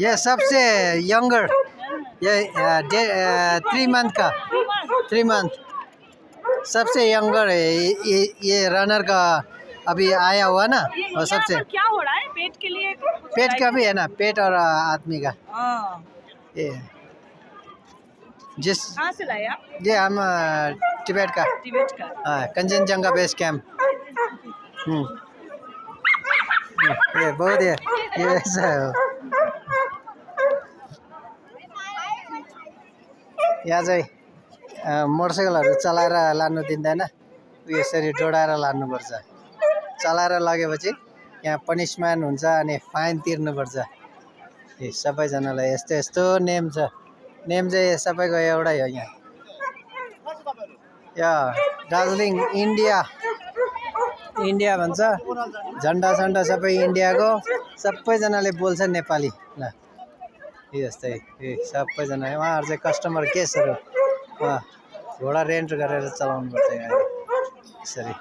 ये सबसे यंगर, ये 3 मंथ का, 3 मंथ सबसे यंगर है। ये रनर का अभी आया हुआ ना, और सबसे क्या हो रहा है पेट के लिए? पेट का भी है ना, पेट और आदमी का। ये जिस कहाँ से लाए आप? ये हम टिबेट का, टिबेट का। हाँ, कंचनजंगा बेस कैंप। ये बहुत ये ऐसा है। यहाँ चाहिँ मोटरसाइकलहरू चलाएर लानु दिँदैन, यसरी डोडाएर लानुपर्छ। चलाएर लगेपछि यहाँ पनिसमेन्ट हुन्छ अनि फाइन तिर्नुपर्छ। ए सबैजनालाई यस्तो यस्तो नेम छ। नेम चाहिँ सबैको एउटै हो। यहाँ यो दार्जिलिङ इन्डिया भन्छ, झन्डा सन्डा सबै इन्डियाको, सबैजनाले बोल्छ नेपाली। ल यस्तै सबैजना उहाँहरू चाहिँ कस्टमर केसहरू घोडा रेन्ट गरेर चलाउनुपर्छ यहाँ यसरी।